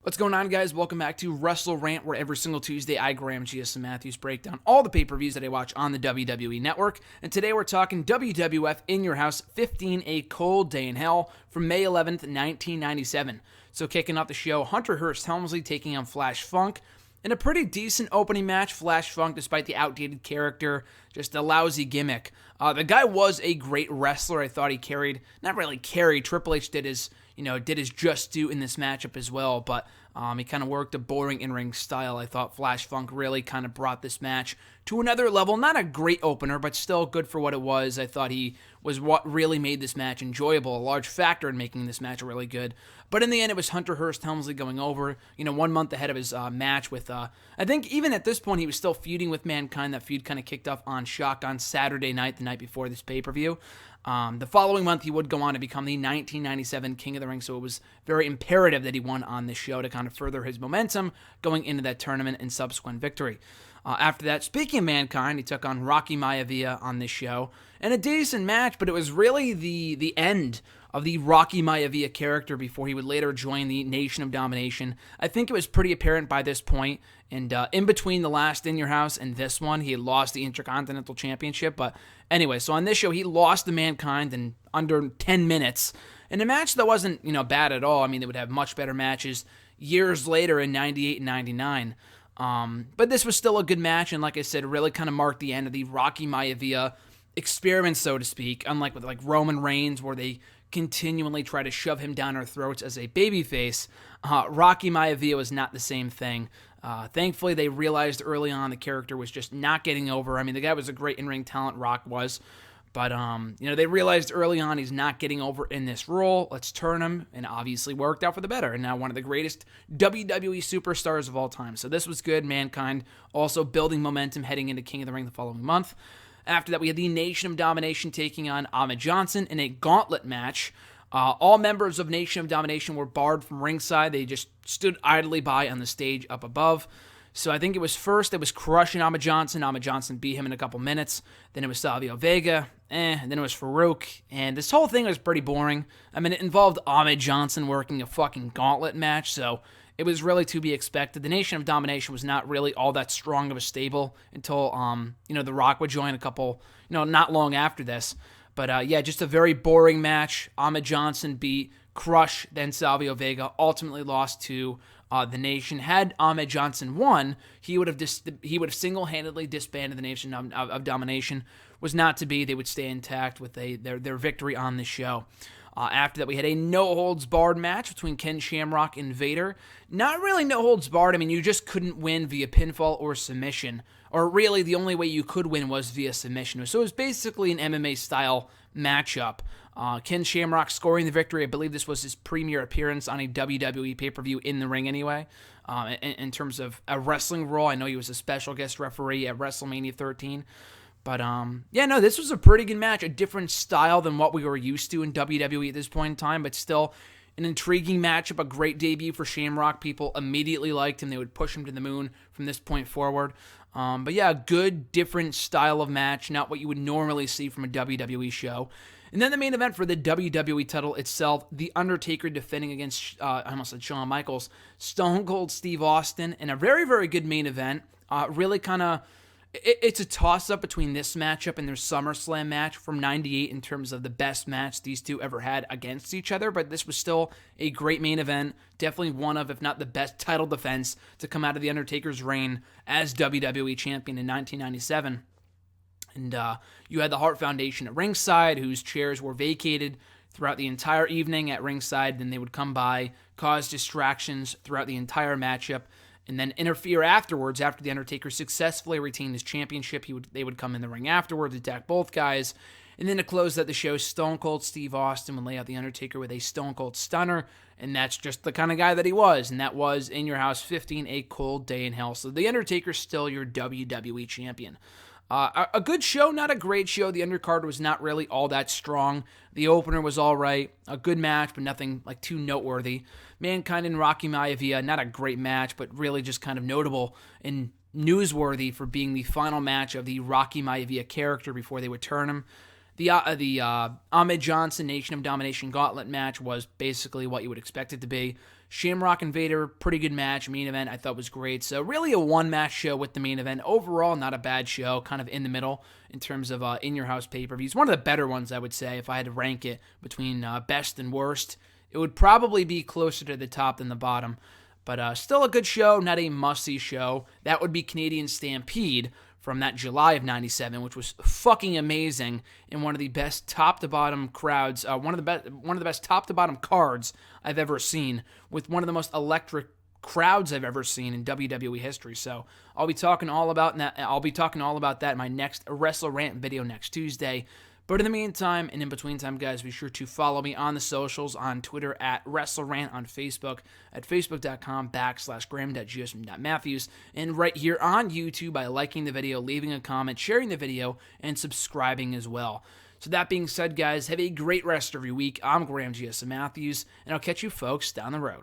What's going on, guys? Welcome back to WrestleRant, where every single Tuesday I, Graham G.S. Matthews, break down all the pay-per-views that I watch on the WWE Network. And today we're talking WWF In Your House 15, A Cold Day in Hell from May 11th, 1997. So kicking off the show, Hunter Hearst Helmsley taking on Flash Funk. In a pretty decent opening match, Flash Funk, despite the outdated character, just a lousy gimmick. The guy was a great wrestler. I thought he not really carried. Triple H did his just due in this matchup as well, but he kind of worked a boring in-ring style. I thought Flash Funk really kind of brought this match to another level. Not a great opener, but still good for what it was. I thought he was what really made this match enjoyable, a large factor in making this match really good. But in the end, it was Hunter Hearst Helmsley going over, 1 month ahead of his match with, I think even at this point, he was still feuding with Mankind. That feud kind of kicked off on Shock on Saturday night, the night before this pay-per-view. The following month, he would go on to become the 1997 King of the Ring, so it was very imperative that he won on this show to kind of further his momentum going into that tournament and subsequent victory. After that, speaking of Mankind, he took on Rocky Maivia on this show, and a decent match, but it was really the end of the Rocky Maivia character before he would later join the Nation of Domination. I think it was pretty apparent by this point, and in between the last In Your House and this one, he had lost the Intercontinental Championship, but anyway, so on this show, he lost to Mankind in under 10 minutes, in a match that wasn't, bad at all. I mean, they would have much better matches years later in 98 and 99. But this was still a good match, and like I said, really kind of marked the end of the Rocky Maivia experiment, so to speak, unlike with like Roman Reigns, where they continually try to shove him down our throats as a babyface. Rocky Maivia was not the same thing. Thankfully, they realized early on the character was just not getting over. I mean, the guy was a great in-ring talent, Rock was, but they realized early on he's not getting over in this role. Let's turn him, and obviously worked out for the better. And now one of the greatest WWE superstars of all time. So this was good. Mankind also building momentum heading into King of the Ring the following month. After that, we had the Nation of Domination taking on Ahmed Johnson in a gauntlet match. All members of Nation of Domination were barred from ringside. They just stood idly by on the stage up above. So I think it was crushing Ahmed Johnson. Ahmed Johnson beat him in a couple minutes. Then it was Savio Vega. And then it was Farouk. And this whole thing was pretty boring. I mean, it involved Ahmed Johnson working a fucking gauntlet match, so it was really to be expected. The Nation of Domination was not really all that strong of a stable until, The Rock would join a couple, not long after this. But, just a very boring match. Ahmed Johnson beat Crush, then Savio Vega, ultimately lost to the Nation. Had Ahmed Johnson won, he would have single-handedly disbanded the Nation of Domination. Was not to be. They would stay intact with their victory on this show. After that, we had a no-holds-barred match between Ken Shamrock and Vader. Not really no-holds-barred. I mean, you just couldn't win via pinfall or submission. Or really, the only way you could win was via submission. So it was basically an MMA-style matchup. Ken Shamrock scoring the victory. I believe this was his premier appearance on a WWE pay-per-view in the ring anyway. In terms of a wrestling role, I know he was a special guest referee at WrestleMania 13. But, this was a pretty good match, a different style than what we were used to in WWE at this point in time, but still an intriguing matchup, a great debut for Shamrock. People immediately liked him. They would push him to the moon from this point forward. A good, different style of match, not what you would normally see from a WWE show. And then the main event for the WWE title itself, The Undertaker defending against, I almost said Shawn Michaels, Stone Cold Steve Austin, in a very, very good main event. Really kind of... It's a toss-up between this matchup and their SummerSlam match from 98 in terms of the best match these two ever had against each other, but this was still a great main event. Definitely one of, if not the best title defense to come out of The Undertaker's reign as WWE Champion in 1997. And you had the Hart Foundation at ringside, whose chairs were vacated throughout the entire evening at ringside. Then they would come by, cause distractions throughout the entire matchup, and then interfere afterwards. After The Undertaker successfully retained his championship, they would come in the ring afterwards, attack both guys, and then to close out the show, Stone Cold Steve Austin would lay out The Undertaker with a Stone Cold Stunner, and that's just the kind of guy that he was, and that was In Your House 15, A Cold Day in Hell. So The Undertaker's still your WWE champion. A good show, not a great show. The undercard was not really all that strong. The opener was all right. A good match, but nothing like too noteworthy. Mankind and Rocky Maivia, not a great match, but really just kind of notable and newsworthy for being the final match of the Rocky Maivia character before they would turn him. The Ahmed Johnson Nation of Domination Gauntlet match was basically what you would expect it to be. Shamrock and Vader, pretty good match. Main event I thought was great. So really a one-match show with the main event. Overall, not a bad show, kind of in the middle in terms of in-your-house pay-per-views. One of the better ones, I would say, if I had to rank it between best and worst. It would probably be closer to the top than the bottom. But still a good show, not a must-see show. That would be Canadian Stampede from that July of 97, which was fucking amazing, and one of the best top-to-bottom crowds, one of the best top-to-bottom cards I've ever seen, with one of the most electric crowds I've ever seen in WWE history. So I'll be talking all about that. In my next WrestleRant video next Tuesday. But in the meantime, and in between time, guys, be sure to follow me on the socials, on Twitter at WrestleRant, on Facebook at facebook.com/graham.gsm.matthews, and right here on YouTube by liking the video, leaving a comment, sharing the video, and subscribing as well. So that being said, guys, have a great rest of your week. I'm Graham GSM Matthews, and I'll catch you folks down the road.